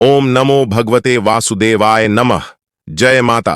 ओम नमो भगवते वासुदेवाय नमः। जय माता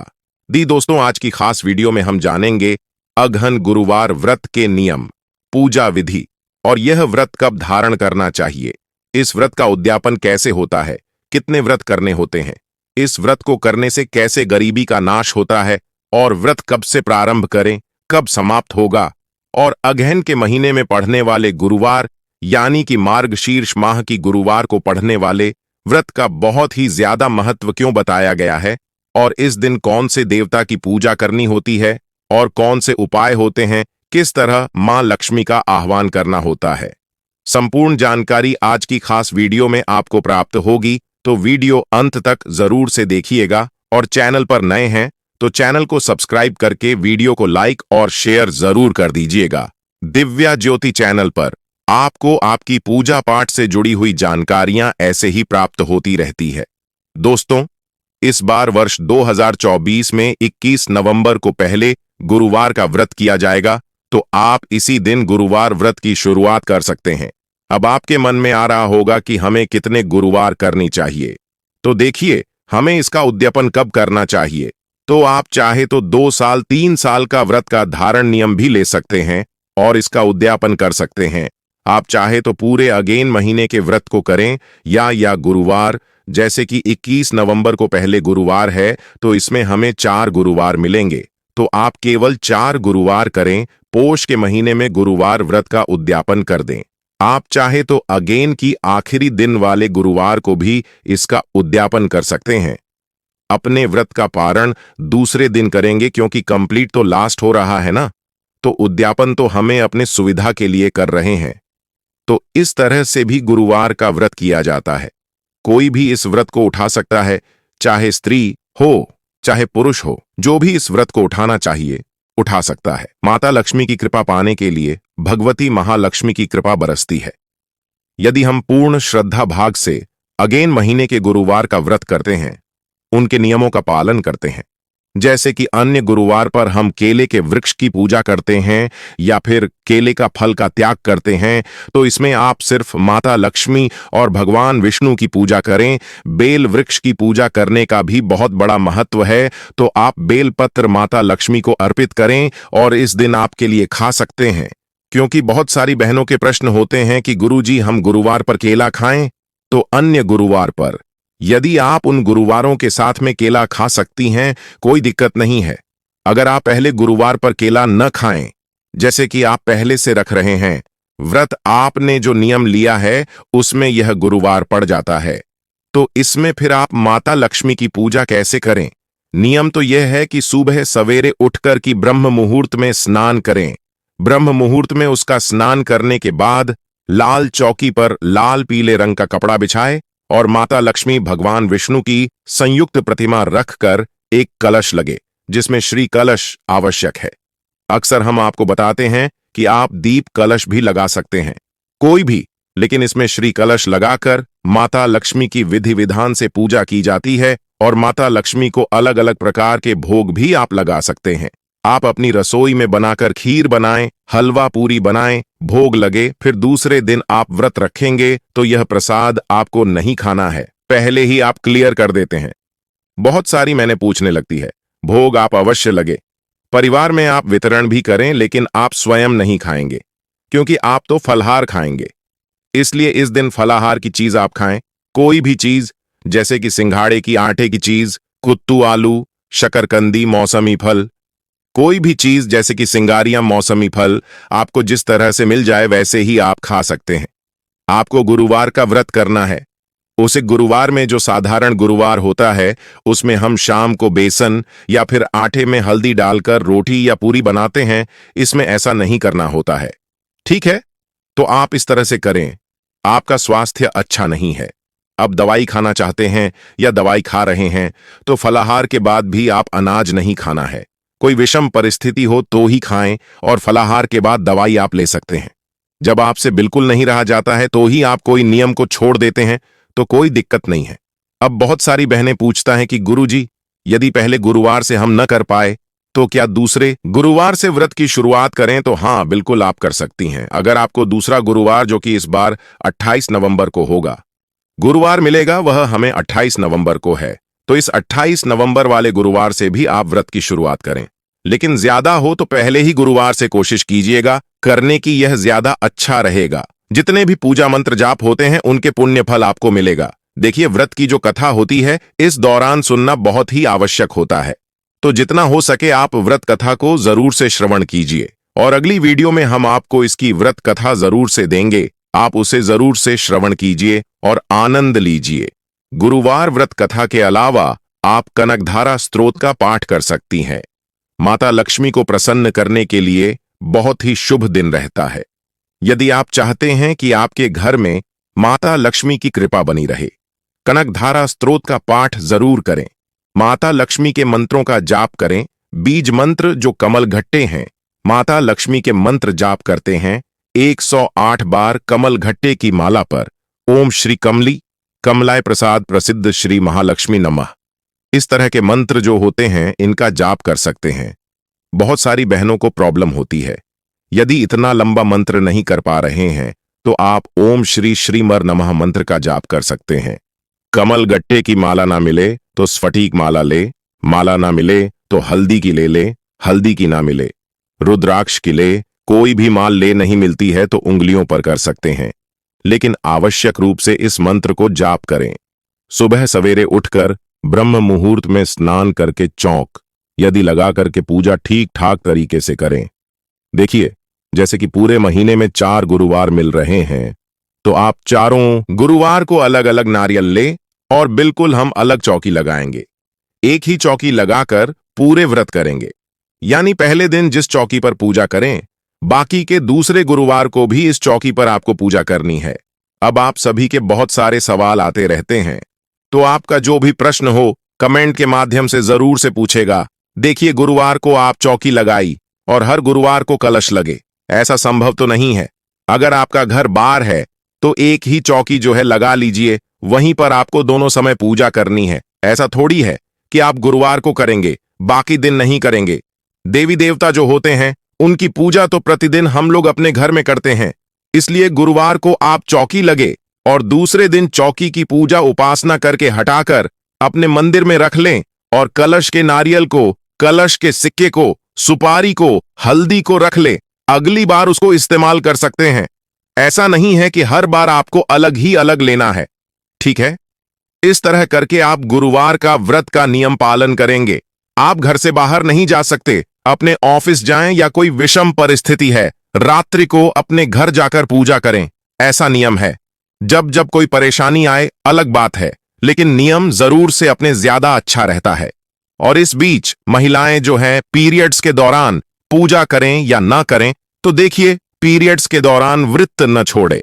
दी। दोस्तों, आज की खास वीडियो में हम जानेंगे अगहन गुरुवार व्रत के नियम, पूजा विधि और यह व्रत कब धारण करना चाहिए। इस व्रत का उद्यापन कैसे होता है, कितने व्रत करने होते हैं, इस व्रत को करने से कैसे गरीबी का नाश होता है और व्रत कब से प्रारंभ करें, कब समाप्त होगा और अगहन के महीने में पढ़ने वाले गुरुवार यानी कि मार्गशीर्ष माह की गुरुवार को पढ़ने वाले व्रत का बहुत ही ज्यादा महत्व क्यों बताया गया है और इस दिन कौन से देवता की पूजा करनी होती है और कौन से उपाय होते हैं, किस तरह मां लक्ष्मी का आह्वान करना होता है। संपूर्ण जानकारी आज की खास वीडियो में आपको प्राप्त होगी, तो वीडियो अंत तक जरूर से देखिएगा और चैनल पर नए हैं तो चैनल को सब्सक्राइब करके वीडियो को लाइक और शेयर जरूर कर दीजिएगा। दिव्या ज्योति चैनल पर आपको आपकी पूजा पाठ से जुड़ी हुई जानकारियां ऐसे ही प्राप्त होती रहती है। दोस्तों, इस बार वर्ष 2024 में 21 नवंबर को पहले गुरुवार का व्रत किया जाएगा, तो आप इसी दिन गुरुवार व्रत की शुरुआत कर सकते हैं। अब आपके मन में आ रहा होगा कि हमें कितने गुरुवार करनी चाहिए, तो देखिए हमें इसका उद्यापन कब करना चाहिए। तो आप चाहे तो 2 साल 3 साल का व्रत का धारण नियम भी ले सकते हैं और इसका उद्यापन कर सकते हैं। आप चाहे तो पूरे अगेन महीने के व्रत को करें या गुरुवार, जैसे कि 21 नवंबर को पहले गुरुवार है तो इसमें हमें 4 गुरुवार मिलेंगे, तो आप केवल 4 गुरुवार करें। पोष के महीने में गुरुवार व्रत का उद्यापन कर दें। आप चाहे तो अगेन की आखिरी दिन वाले गुरुवार को भी इसका उद्यापन कर सकते हैं। अपने व्रत का पारण दूसरे दिन करेंगे क्योंकि कंप्लीट तो लास्ट हो रहा है ना, तो उद्यापन तो हमें अपने सुविधा के लिए कर रहे हैं। तो इस तरह से भी गुरुवार का व्रत किया जाता है। कोई भी इस व्रत को उठा सकता है, चाहे स्त्री हो चाहे पुरुष हो, जो भी इस व्रत को उठाना चाहिए उठा सकता है। माता लक्ष्मी की कृपा पाने के लिए भगवती महालक्ष्मी की कृपा बरसती है। यदि हम पूर्ण श्रद्धा भाग से अगेन महीने के गुरुवार का व्रत करते हैं, उनके नियमों का पालन करते हैं, जैसे कि अन्य गुरुवार पर हम केले के वृक्ष की पूजा करते हैं या फिर केले का फल का त्याग करते हैं, तो इसमें आप सिर्फ माता लक्ष्मी और भगवान विष्णु की पूजा करें। बेल वृक्ष की पूजा करने का भी बहुत बड़ा महत्व है, तो आप बेल पत्र माता लक्ष्मी को अर्पित करें और इस दिन आपके लिए खा सकते हैं। क्योंकि बहुत सारी बहनों के प्रश्न होते हैं कि गुरुजी हम गुरुवार पर केला खाएं, तो अन्य गुरुवार पर यदि आप उन गुरुवारों के साथ में केला खा सकती हैं, कोई दिक्कत नहीं है। अगर आप पहले गुरुवार पर केला न खाएं, जैसे कि आप पहले से रख रहे हैं, व्रत आपने जो नियम लिया है उसमें यह गुरुवार पड़ जाता है, तो इसमें फिर आप माता लक्ष्मी की पूजा कैसे करें। नियम तो यह है कि सुबह सवेरे उठकर की ब्रह्म मुहूर्त में स्नान करें। ब्रह्म मुहूर्त में उसका स्नान करने के बाद लाल चौकी पर लाल पीले रंग का कपड़ा बिछाए और माता लक्ष्मी भगवान विष्णु की संयुक्त प्रतिमा रखकर एक कलश लगे, जिसमें श्री कलश आवश्यक है। अक्सर हम आपको बताते हैं कि आप दीप कलश भी लगा सकते हैं, कोई भी, लेकिन इसमें श्री कलश लगाकर माता लक्ष्मी की विधि विधान से पूजा की जाती है और माता लक्ष्मी को अलग अलग प्रकार के भोग भी आप लगा सकते हैं। आप अपनी रसोई में बनाकर खीर बनाएं, हलवा पूरी बनाएं, भोग लगे, फिर दूसरे दिन आप व्रत रखेंगे तो यह प्रसाद आपको नहीं खाना है, पहले ही आप क्लियर कर देते हैं। बहुत सारी मैंने पूछने लगती है, भोग आप अवश्य लगे, परिवार में आप वितरण भी करें, लेकिन आप स्वयं नहीं खाएंगे क्योंकि आप तो फलाहार खाएंगे। इसलिए इस दिन फलाहार की चीज आप खाएं, कोई भी चीज, जैसे कि सिंघाड़े की आटे की चीज, कुत्तू आलू, शकरकंदी, मौसमी फल, कोई भी चीज जैसे कि सिंगारियां, मौसमी फल आपको जिस तरह से मिल जाए वैसे ही आप खा सकते हैं। आपको गुरुवार का व्रत करना है, उसे गुरुवार में जो साधारण गुरुवार होता है उसमें हम शाम को बेसन या फिर आटे में हल्दी डालकर रोटी या पूरी बनाते हैं, इसमें ऐसा नहीं करना होता है। ठीक है, तो आप इस तरह से करें। आपका स्वास्थ्य अच्छा नहीं है, अब दवाई खाना चाहते हैं या दवाई खा रहे हैं, तो फलाहार के बाद भी आप अनाज नहीं खाना है। कोई विषम परिस्थिति हो तो ही खाएं और फलाहार के बाद दवाई आप ले सकते हैं। जब आपसे बिल्कुल नहीं रहा जाता है तो ही आप कोई नियम को छोड़ देते हैं, तो कोई दिक्कत नहीं है। अब बहुत सारी बहनें पूछता हैं कि गुरुजी, यदि पहले गुरुवार से हम न कर पाए तो क्या दूसरे गुरुवार से व्रत की शुरुआत करें। तो हाँ, बिल्कुल आप कर सकती हैं। अगर आपको दूसरा गुरुवार, जो कि इस बार 28 नवंबर को होगा, गुरुवार मिलेगा वह हमें 28 नवंबर को है, तो इस 28 नवंबर वाले गुरुवार से भी आप व्रत की शुरुआत करें। लेकिन ज्यादा हो तो पहले ही गुरुवार से कोशिश कीजिएगा करने की, यह ज्यादा अच्छा रहेगा। जितने भी पूजा मंत्र जाप होते हैं उनके पुण्य फल आपको मिलेगा। देखिए, व्रत की जो कथा होती है इस दौरान सुनना बहुत ही आवश्यक होता है, तो जितना हो सके आप व्रत कथा को जरूर से श्रवण कीजिए। और अगली वीडियो में हम आपको इसकी व्रत कथा जरूर से देंगे, आप उसे जरूर से श्रवण कीजिए और आनंद लीजिए। गुरुवार व्रत कथा के अलावा आप कनकधारा स्तोत्र का पाठ कर सकती हैं। माता लक्ष्मी को प्रसन्न करने के लिए बहुत ही शुभ दिन रहता है। यदि आप चाहते हैं कि आपके घर में माता लक्ष्मी की कृपा बनी रहे, कनकधारा स्तोत्र का पाठ जरूर करें। माता लक्ष्मी के मंत्रों का जाप करें। बीज मंत्र जो कमल घट्टे हैं, माता लक्ष्मी के मंत्र जाप करते हैं 108 बार कमल घट्टे की माला पर ओम श्री कमली कमलाय प्रसाद प्रसिद्ध श्री महालक्ष्मी नमः, इस तरह के मंत्र जो होते हैं इनका जाप कर सकते हैं। बहुत सारी बहनों को प्रॉब्लम होती है, यदि इतना लंबा मंत्र नहीं कर पा रहे हैं तो आप ओम श्री श्रीमर नमः मंत्र का जाप कर सकते हैं। कमल गट्टे की माला ना मिले तो स्फटिक माला ले, माला ना मिले तो हल्दी की ले, हल्दी की ना मिले रुद्राक्ष की ले, कोई भी माल ले नहीं मिलती है तो उंगलियों पर कर सकते हैं, लेकिन आवश्यक रूप से इस मंत्र को जाप करें। सुबह सवेरे उठकर ब्रह्म मुहूर्त में स्नान करके चौक यदि लगा करके पूजा ठीक ठाक तरीके से करें। देखिए, जैसे कि पूरे महीने में 4 गुरुवार मिल रहे हैं, तो आप चारों गुरुवार को अलग अलग नारियल ले और बिल्कुल हम अलग चौकी लगाएंगे। एक ही चौकी लगाकर पूरे व्रत करेंगे, यानी पहले दिन जिस चौकी पर पूजा करें, बाकी के दूसरे गुरुवार को भी इस चौकी पर आपको पूजा करनी है। अब आप सभी के बहुत सारे सवाल आते रहते हैं, तो आपका जो भी प्रश्न हो कमेंट के माध्यम से जरूर से पूछेगा। देखिए, गुरुवार को आप चौकी लगाई और हर गुरुवार को कलश लगे, ऐसा संभव तो नहीं है। अगर आपका घर बाहर है तो एक ही चौकी जो है लगा लीजिए, वहीं पर आपको दोनों समय पूजा करनी है। ऐसा थोड़ी है कि आप गुरुवार को करेंगे बाकी दिन नहीं करेंगे। देवी देवता जो होते हैं उनकी पूजा तो प्रतिदिन हम लोग अपने घर में करते हैं, इसलिए गुरुवार को आप चौकी लगे और दूसरे दिन चौकी की पूजा उपासना करके हटाकर अपने मंदिर में रख लें और कलश के नारियल को, कलश के सिक्के को, सुपारी को, हल्दी को रख ले। अगली बार उसको इस्तेमाल कर सकते हैं। ऐसा नहीं है कि हर बार आपको अलग ही अलग लेना है, ठीक है? इस तरह करके आप गुरुवार का व्रत का नियम पालन करेंगे। आप घर से बाहर नहीं जा सकते, अपने ऑफिस जाएं या कोई विषम परिस्थिति है, रात्रि को अपने घर जाकर पूजा करें, ऐसा नियम है। जब जब कोई परेशानी आए अलग बात है, लेकिन नियम जरूर से अपने ज्यादा अच्छा रहता है। और इस बीच महिलाएं जो हैं पीरियड्स के दौरान पूजा करें या ना करें, तो देखिए, पीरियड्स के दौरान व्रत न छोड़े।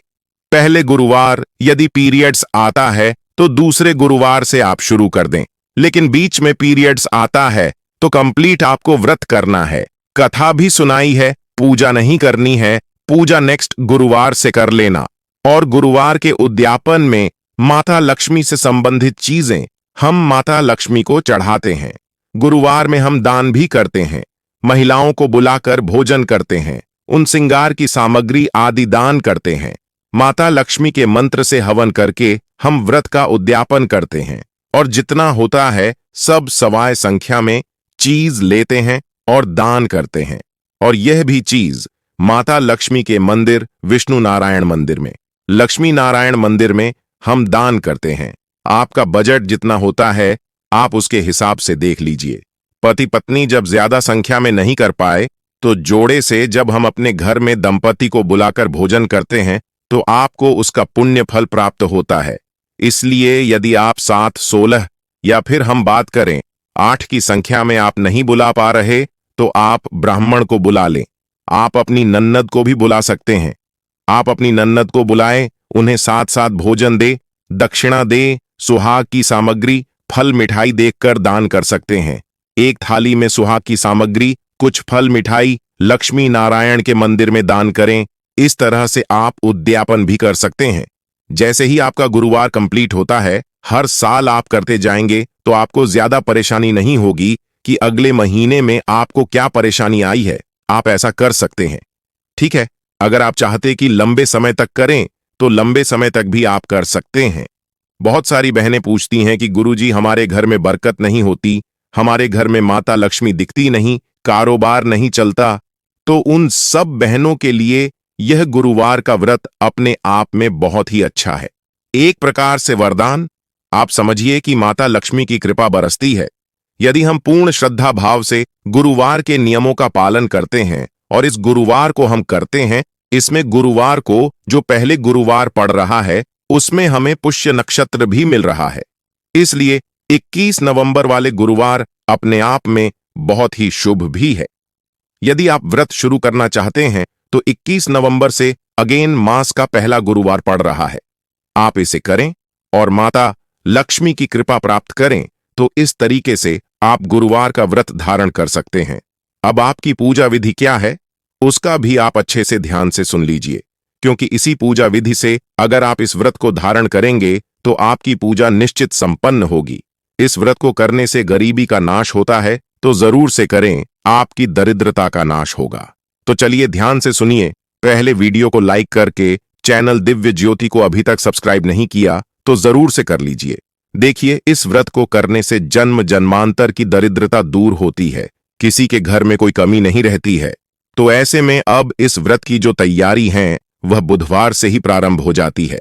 पहले गुरुवार यदि पीरियड्स आता है तो दूसरे गुरुवार से आप शुरू कर दें, लेकिन बीच में पीरियड्स आता है तो कंप्लीट आपको व्रत करना है। कथा भी सुनाई है, पूजा नहीं करनी है, पूजा नेक्स्ट गुरुवार से कर लेना। और गुरुवार के उद्यापन में माता लक्ष्मी से संबंधित चीजें हम माता लक्ष्मी को चढ़ाते हैं। गुरुवार में हम दान भी करते हैं, महिलाओं को बुलाकर भोजन करते हैं, उन श्रृंगार की सामग्री आदि दान करते हैं। माता लक्ष्मी के मंत्र से हवन करके हम व्रत का उद्यापन करते हैं और जितना होता है सब सवाय संख्या में चीज लेते हैं और दान करते हैं। और यह भी चीज माता लक्ष्मी के मंदिर विष्णु नारायण मंदिर में, लक्ष्मी नारायण मंदिर में हम दान करते हैं। आपका बजट जितना होता है आप उसके हिसाब से देख लीजिए। पति पत्नी जब ज्यादा संख्या में नहीं कर पाए तो जोड़े से जब हम अपने घर में दंपति को बुलाकर भोजन करते हैं तो आपको उसका पुण्य फल प्राप्त होता है। इसलिए यदि आप 7, 16 या फिर हम बात करें 8 की संख्या में आप नहीं बुला पा रहे तो आप ब्राह्मण को बुला लें। आप अपनी नन्नद को भी बुला सकते हैं। आप अपनी नन्नद को बुलाएं, उन्हें साथ साथ भोजन दे, दक्षिणा दे, सुहाग की सामग्री, फल मिठाई देकर दान कर सकते हैं। एक थाली में सुहाग की सामग्री, कुछ फल मिठाई लक्ष्मी नारायण के मंदिर में दान करें। इस तरह से आप उद्यापन भी कर सकते हैं। जैसे ही आपका गुरुवार कंप्लीट होता है, हर साल आप करते जाएंगे तो आपको ज्यादा परेशानी नहीं होगी कि अगले महीने में आपको क्या परेशानी आई है। आप ऐसा कर सकते हैं, ठीक है? अगर आप चाहते कि लंबे समय तक करें तो लंबे समय तक भी आप कर सकते हैं। बहुत सारी बहनें पूछती हैं कि गुरुजी हमारे घर में बरकत नहीं होती, हमारे घर में माता लक्ष्मी दिखती नहीं, कारोबार नहीं चलता। तो उन सब बहनों के लिए यह गुरुवार का व्रत अपने आप में बहुत ही अच्छा है। एक प्रकार से वरदान। आप समझिए कि माता लक्ष्मी की कृपा बरसती है। यदि हम पूर्ण श्रद्धा भाव से गुरुवार के नियमों का पालन करते हैं और इस गुरुवार को हम करते हैं, इसमें गुरुवार को जो पहले गुरुवार पड़ रहा है उसमें हमें पुष्य नक्षत्र भी मिल रहा है। इसलिए 21 नवंबर वाले गुरुवार अपने आप में बहुत ही शुभ भी है। यदि आप व्रत शुरू करना चाहते हैं तो 21 नवंबर से अगेन मास का पहला गुरुवार पड़ रहा है। आप इसे करें और माता लक्ष्मी की कृपा प्राप्त करें, तो इस तरीके से आप गुरुवार का व्रत धारण कर सकते हैं। अब आपकी पूजा विधि क्या है उसका भी आप अच्छे से ध्यान से सुन लीजिए, क्योंकि इसी पूजा विधि से अगर आप इस व्रत को धारण करेंगे तो आपकी पूजा निश्चित संपन्न होगी। इस व्रत को करने से गरीबी का नाश होता है, तो जरूर से करें, आपकी दरिद्रता का नाश होगा। तो चलिए ध्यान से सुनिए। पहले वीडियो को लाइक करके चैनल दिव्य ज्योति को अभी तक सब्सक्राइब नहीं किया तो जरूर से कर लीजिए। देखिए, इस व्रत को करने से जन्म जन्मांतर की दरिद्रता दूर होती है, किसी के घर में कोई कमी नहीं रहती है। तो ऐसे में अब इस व्रत की जो तैयारी है वह बुधवार से ही प्रारंभ हो जाती है।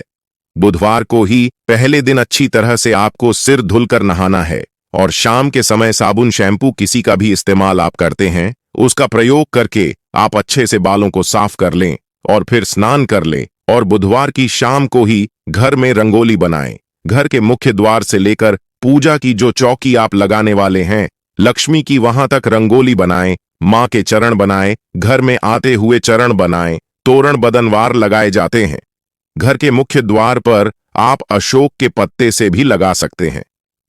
बुधवार को ही पहले दिन अच्छी तरह से आपको सिर धुलकर नहाना है और शाम के समय साबुन शैम्पू किसी का भी इस्तेमाल आप करते हैं उसका प्रयोग करके आप अच्छे से बालों को साफ कर लें और फिर स्नान कर लें और बुधवार की शाम को ही घर में रंगोली बनाएं। घर के मुख्य द्वार से लेकर पूजा की जो चौकी आप लगाने वाले हैं लक्ष्मी की, वहां तक रंगोली बनाएं, मां के चरण बनाएं, घर में आते हुए चरण बनाएं, तोरण बदनवार लगाए जाते हैं। घर के मुख्य द्वार पर आप अशोक के पत्ते से भी लगा सकते हैं।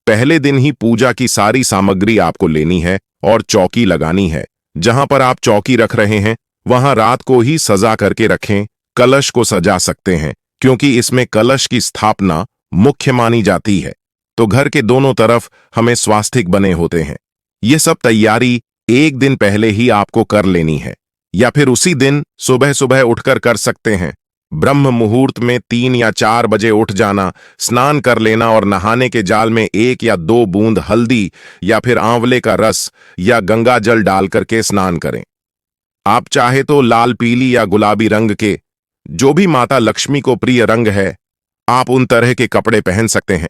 पहले दिन ही पूजा की सारी सामग्री आपको लेनी है और चौकी लगानी है। जहां पर आप चौकी रख रहे हैं वहां रात को ही सजा करके रखें। कलश को सजा सकते हैं क्योंकि इसमें कलश की स्थापना मुख्य मानी जाती है। तो घर के दोनों तरफ हमें स्वास्तिक बने होते हैं। ये सब तैयारी एक दिन पहले ही आपको कर लेनी है या फिर उसी दिन सुबह सुबह उठकर कर सकते हैं। ब्रह्म मुहूर्त में 3 या 4 बजे उठ जाना, स्नान कर लेना और नहाने के जाल में 1 या 2 बूंद हल्दी या फिर आंवले का रस या गंगा जल डाल करके स्नान करें। आप चाहे तो लाल, पीली या गुलाबी रंग के, जो भी माता लक्ष्मी को प्रिय रंग है, आप उन तरह के कपड़े पहन सकते हैं।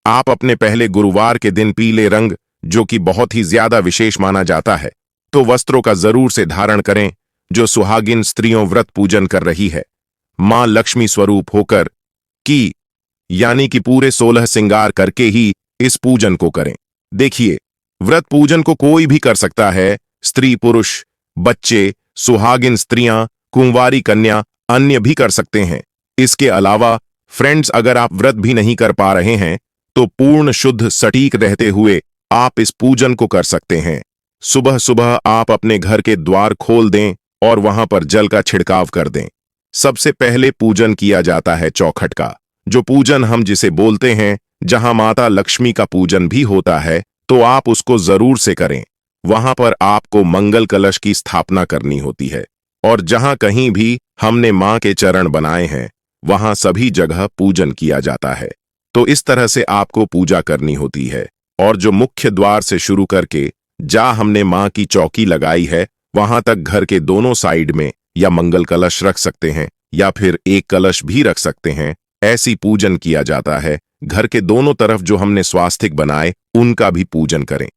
आप अपने पहले गुरुवार के दिन पीले रंग, जो कि बहुत ही ज्यादा विशेष माना जाता है, तो वस्त्रों का जरूर से धारण करें। जो सुहागिन स्त्रियों व्रत पूजन कर रही है मां लक्ष्मी स्वरूप होकर की, यानी कि पूरे 16 श्रृंगार करके ही इस पूजन को करें। देखिए, व्रत पूजन को कोई भी कर सकता है, स्त्री पुरुष, बच्चे, सुहागिन स्त्रियां, कुंवारी कन्या, अन्य भी कर सकते हैं। इसके अलावा फ्रेंड्स, अगर आप व्रत भी नहीं कर पा रहे हैं तो पूर्ण शुद्ध सटीक रहते हुए आप इस पूजन को कर सकते हैं। सुबह सुबह आप अपने घर के द्वार खोल दें और वहां पर जल का छिड़काव कर दें। सबसे पहले पूजन किया जाता है चौखट का, जो पूजन हम जिसे बोलते हैं, जहां माता लक्ष्मी का पूजन भी होता है, तो आप उसको जरूर से करें। वहां पर आपको मंगल कलश की स्थापना करनी होती है और जहां कहीं भी हमने मां के चरण बनाए हैं वहां सभी जगह पूजन किया जाता है। तो इस तरह से आपको पूजा करनी होती है और जो मुख्य द्वार से शुरू करके जहां हमने मां की चौकी लगाई है वहां तक घर के दोनों साइड में या मंगल कलश रख सकते हैं या फिर एक कलश भी रख सकते हैं। ऐसी पूजन किया जाता है। घर के दोनों तरफ जो हमने स्वास्तिक बनाए उनका भी पूजन करें।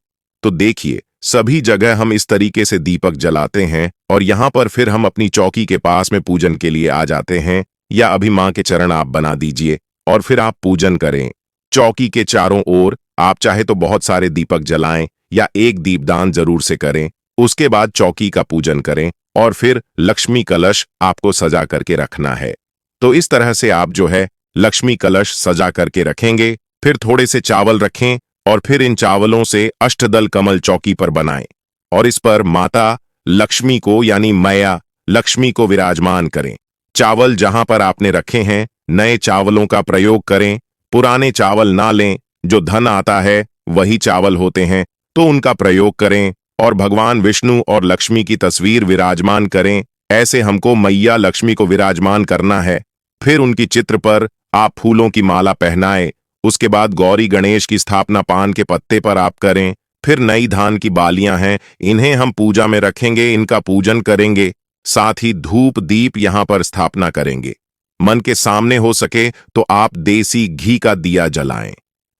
तो देखिए, सभी जगह हम इस तरीके से दीपक जलाते हैं और यहाँ पर फिर हम अपनी चौकी के पास में पूजन के लिए आ जाते हैं, या अभी मां के चरण आप बना दीजिए और फिर आप पूजन करें। चौकी के चारों ओर आप चाहे तो बहुत सारे दीपक जलाएं या एक दीपदान जरूर से करें। उसके बाद चौकी का पूजन करें और फिर लक्ष्मी कलश आपको सजा करके रखना है। तो इस तरह से आप जो है लक्ष्मी कलश सजा करके रखेंगे। फिर थोड़े से चावल रखें और फिर इन चावलों से अष्टदल कमल चौकी पर बनाएं और इस पर माता लक्ष्मी को यानी मैया लक्ष्मी को विराजमान करें। चावल जहां पर आपने रखे हैं नए चावलों का प्रयोग करें। पुराने चावल ना लें, जो धन आता है वही चावल होते हैं, तो उनका प्रयोग करें और भगवान विष्णु और लक्ष्मी की तस्वीर विराजमान करें। ऐसे हमको मैया लक्ष्मी को विराजमान करना है। फिर उनकी चित्र पर आप फूलों की माला पहनाएं उसके बाद गौरी गणेश की स्थापना पान के पत्ते पर आप करें। फिर नई धान की बालियां हैं, इन्हें हम पूजा में रखेंगे, इनका पूजन करेंगे। साथ ही धूप दीप यहां पर स्थापना करेंगे। मन के सामने हो सके तो आप देसी घी का दिया जलाएं।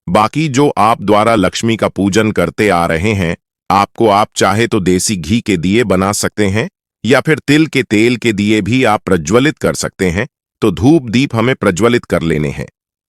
बाकी जो आप द्वारा लक्ष्मी का पूजन करते आ रहे हैं, आप चाहे तो देसी घी के दिए बना सकते हैं या फिर तिल के तेल के दिए भी आप प्रज्वलित कर सकते हैं। तो धूप दीप हमें प्रज्वलित कर लेने हैं।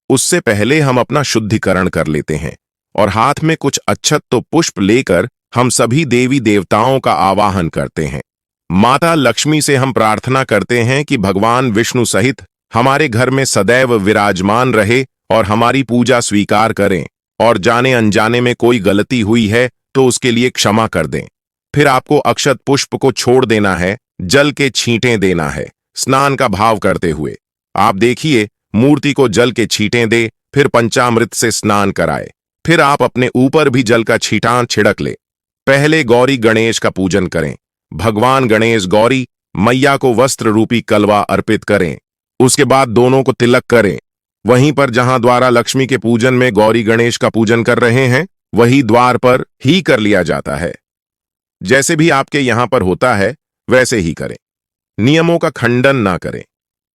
उससे पहले हम अपना शुद्धिकरण कर लेते हैं और हाथ में कुछ अक्षत तो पुष्प लेकर हम सभी देवी देवताओं का आवाहन करते हैं। माता लक्ष्मी से हम प्रार्थना करते हैं कि भगवान विष्णु सहित हमारे घर में सदैव विराजमान रहे और हमारी पूजा स्वीकार करें, और जाने अनजाने में कोई गलती हुई है तो उसके लिए क्षमा कर दें। फिर आपको अक्षत पुष्प को छोड़ देना है, जल के छींटे देना है स्नान का भाव करते हुए। आप देखिए, मूर्ति को जल के छींटे दे, फिर पंचामृत से स्नान कराए। फिर आप अपने ऊपर भी जल का छींटा छिड़क ले। पहले गौरी गणेश का पूजन करें। भगवान गणेश गौरी मैया को वस्त्र रूपी कलवा अर्पित करें। उसके बाद दोनों को तिलक करें। वहीं पर जहां द्वारा लक्ष्मी के पूजन में गौरी गणेश का पूजन कर रहे हैं, वही द्वार पर ही कर लिया जाता है। जैसे भी आपके यहां पर होता है वैसे ही करें। नियमों का खंडन ना करें।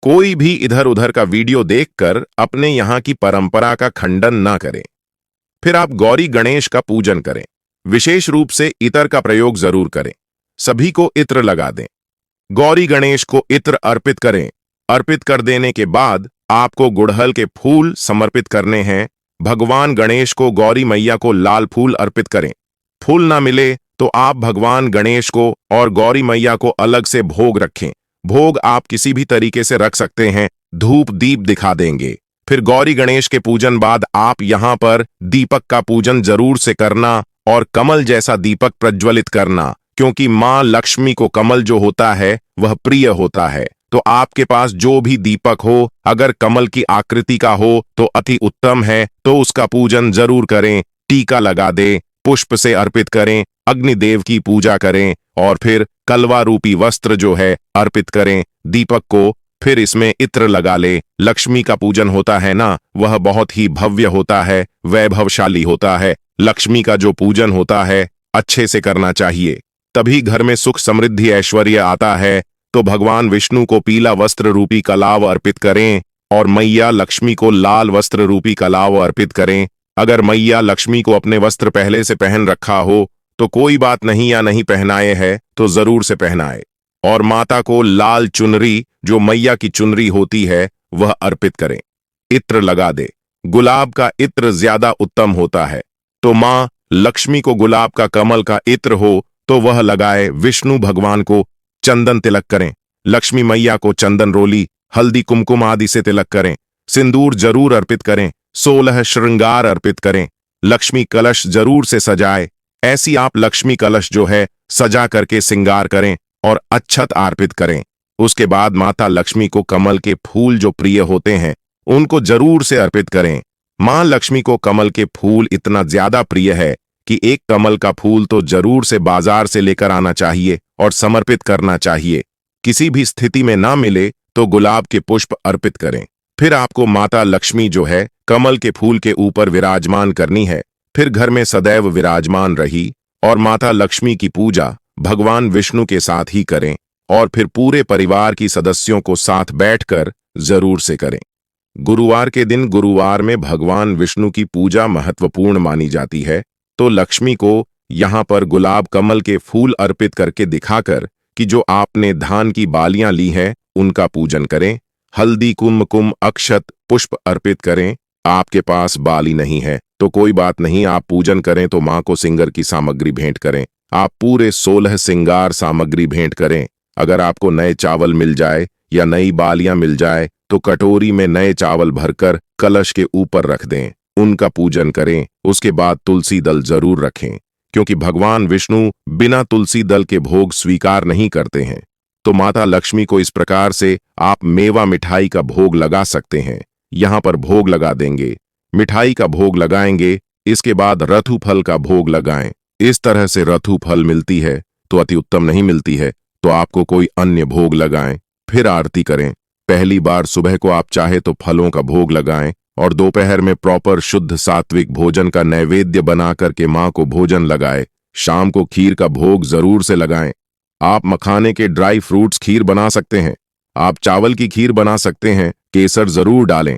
कोई भी इधर उधर का वीडियो देखकर अपने यहां की परंपरा का खंडन ना करें। फिर आप गौरी गणेश का पूजन करें। विशेष रूप से इत्र का प्रयोग जरूर करें। सभी को इत्र लगा दें। गौरी गणेश को इत्र अर्पित करें। अर्पित कर देने के बाद आपको गुड़हल के फूल समर्पित करने हैं। भगवान गणेश को गौरी मैया को लाल फूल अर्पित करें। फूल ना मिले तो आप भगवान गणेश को और गौरी मैया को अलग से भोग रखें। भोग आप किसी भी तरीके से रख सकते हैं। धूप दीप दिखा देंगे। फिर गौरी गणेश के पूजन बाद आप यहां पर दीपक का पूजन जरूर से करना और कमल जैसा दीपक प्रज्वलित करना, क्योंकि मां लक्ष्मी को कमल जो होता है वह प्रिय होता है। तो आपके पास जो भी दीपक हो, अगर कमल की आकृति का हो तो अति उत्तम है, तो उसका पूजन जरूर करें। टीका लगा दें, पुष्प से अर्पित करें, अग्निदेव की पूजा करें और फिर कलवा रूपी वस्त्र जो है अर्पित करें दीपक को। फिर इसमें इत्र लगा ले। लक्ष्मी का पूजन होता है ना, वह बहुत ही भव्य होता है, वैभवशाली होता है। लक्ष्मी का जो पूजन होता है अच्छे से करना चाहिए, तभी घर में सुख समृद्धि ऐश्वर्य आता है। तो भगवान विष्णु को पीला वस्त्र रूपी कलाव अर्पित करें और मैया लक्ष्मी को लाल वस्त्र रूपी कलाव अर्पित करें। अगर मैया लक्ष्मी को अपने वस्त्र पहले से पहन रखा हो तो कोई बात नहीं, या नहीं पहनाए है तो जरूर से पहनाए। और माता को लाल चुनरी, जो मैया की चुनरी होती है, वह अर्पित करें। इत्र लगा दे। गुलाब का इत्र ज्यादा उत्तम होता है, तो मां लक्ष्मी को गुलाब का कमल का इत्र हो तो वह लगाए। विष्णु भगवान को चंदन तिलक करें। लक्ष्मी मैया को चंदन रोली, हल्दी कुमकुम आदि से तिलक करें। सिंदूर जरूर अर्पित करें। 16 श्रृंगार अर्पित करें। लक्ष्मी कलश जरूर से सजाए। ऐसी आप लक्ष्मी कलश जो है सजा करके श्रृंगार करें और अक्षत अर्पित करें। उसके बाद माता लक्ष्मी को कमल के फूल जो प्रिय होते हैं उनको जरूर से अर्पित करें। मां लक्ष्मी को कमल के फूल इतना ज्यादा प्रिय है कि एक कमल का फूल तो जरूर से बाजार से लेकर आना चाहिए और समर्पित करना चाहिए। किसी भी स्थिति में ना मिले तो गुलाब के पुष्प अर्पित करें। फिर आपको माता लक्ष्मी जो है कमल के फूल के ऊपर विराजमान करनी है। फिर घर में सदैव विराजमान रही और माता लक्ष्मी की पूजा भगवान विष्णु के साथ ही करें और फिर पूरे परिवार की सदस्यों को साथ बैठकर जरूर से करें। गुरुवार के दिन, गुरुवार में भगवान विष्णु की पूजा महत्वपूर्ण मानी जाती है, तो लक्ष्मी को यहां पर गुलाब कमल के फूल अर्पित करके दिखाकर कि जो आपने धान की बालियां ली हैं उनका पूजन करें। हल्दी कुमकुम अक्षत पुष्प अर्पित करें। आपके पास बाली नहीं है तो कोई बात नहीं, आप पूजन करें तो मां को सिंगार की सामग्री भेंट करें। आप पूरे 16 श्रृंगार सामग्री भेंट करें। अगर आपको नए चावल मिल जाए या नई बालियां मिल जाए तो कटोरी में नए चावल भरकर कलश के ऊपर रख दें, उनका पूजन करें। उसके बाद तुलसी दल जरूर रखें, क्योंकि भगवान विष्णु बिना तुलसी दल के भोग स्वीकार नहीं करते हैं। तो माता लक्ष्मी को इस प्रकार से आप मेवा मिठाई का भोग लगा सकते हैं। यहां पर भोग लगा देंगे, मिठाई का भोग लगाएंगे। इसके बाद रथु फल का भोग लगाएं। इस तरह से रथु फल मिलती है तो अति उत्तम नहीं मिलती है तो आपको कोई अन्य भोग लगाएं। फिर आरती करें। पहली बार सुबह को आप चाहे तो फलों का भोग लगाएं, और दोपहर में प्रॉपर शुद्ध सात्विक भोजन का नैवेद्य बना करके माँ को भोजन लगाए। शाम को खीर का भोग जरूर से लगाएं। आप मखाने के ड्राई फ्रूट्स खीर बना सकते हैं। आप चावल की खीर बना सकते हैं, केसर जरूर डालें।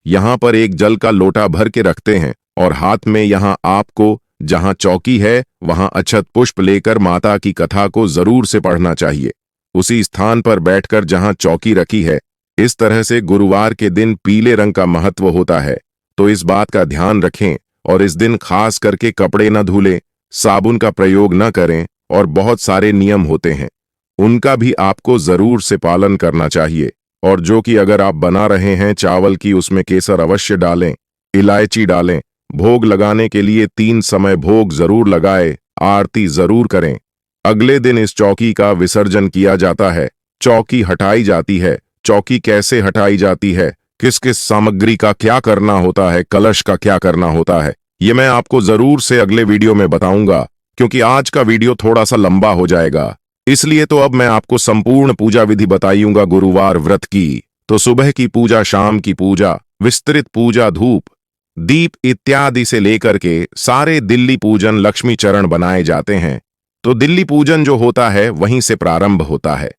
यहाँ पर एक जल का लोटा भर के रखते हैं और हाथ में यहाँ आपको जहाँ चौकी है वहाँ अक्षत पुष्प लेकर माता की कथा को जरूर से पढ़ना चाहिए। उसी स्थान पर बैठकर जहाँ चौकी रखी है, इस तरह से गुरुवार के दिन पीले रंग का महत्व होता है, तो इस बात का ध्यान रखें और इस दिन खास करके कपड़े न धुलें, साबुन का प्रयोग न करें और बहुत सारे नियम होते हैं, उनका भी आपको जरूर से पालन करना चाहिए। और जो कि अगर आप बना रहे हैं चावल की, उसमें केसर अवश्य डालें, इलायची डालें। भोग लगाने के लिए 3 समय भोग जरूर लगाए, आरती जरूर करें। अगले दिन इस चौकी का विसर्जन किया जाता है, चौकी हटाई जाती है। चौकी कैसे हटाई जाती है, किस किस सामग्री का क्या करना होता है, कलश का क्या करना होता है, ये मैं आपको जरूर से अगले वीडियो में बताऊंगा, क्योंकि आज का वीडियो थोड़ा सा लंबा हो जाएगा। इसलिए तो अब मैं आपको संपूर्ण पूजा विधि बताऊंगा गुरुवार व्रत की। तो सुबह की पूजा, शाम की पूजा, विस्तृत पूजा, धूप दीप इत्यादि से लेकर के सारे दिल्ली पूजन लक्ष्मी चरण बनाए जाते हैं। तो दिल्ली पूजन जो होता है वहीं से प्रारंभ होता है।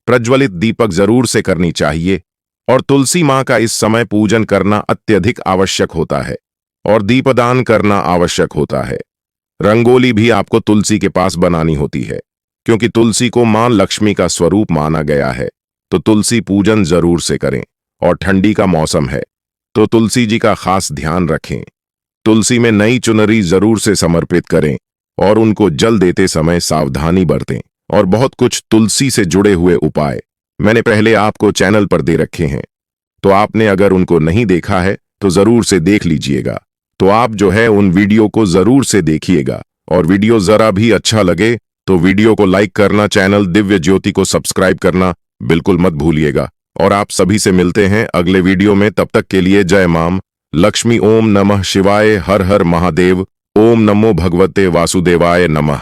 प्रज्वलित दीपक जरूर से करनी चाहिए और तुलसी माँ का इस समय पूजन करना अत्यधिक आवश्यक होता है और दीपदान करना आवश्यक होता है। रंगोली भी आपको तुलसी के पास बनानी होती है, क्योंकि तुलसी को मां लक्ष्मी का स्वरूप माना गया है। तो तुलसी पूजन जरूर से करें और ठंडी का मौसम है तो तुलसी जी का खास ध्यान रखें। तुलसी में नई चुनरी जरूर से समर्पित करें और उनको जल देते समय सावधानी बरतें। और बहुत कुछ तुलसी से जुड़े हुए उपाय मैंने पहले आपको चैनल पर दे रखे हैं, तो आपने अगर उनको नहीं देखा है तो जरूर से देख लीजिएगा। तो आप जो है उन वीडियो को जरूर से देखिएगा और वीडियो जरा भी अच्छा लगे तो वीडियो को लाइक करना, चैनल दिव्य ज्योति को सब्सक्राइब करना बिल्कुल मत भूलिएगा। और आप सभी से मिलते हैं अगले वीडियो में, तब तक के लिए जय मां लक्ष्मी। ओम नमः शिवाय। हर हर महादेव। ओम नमो भगवते वासुदेवाय नमः।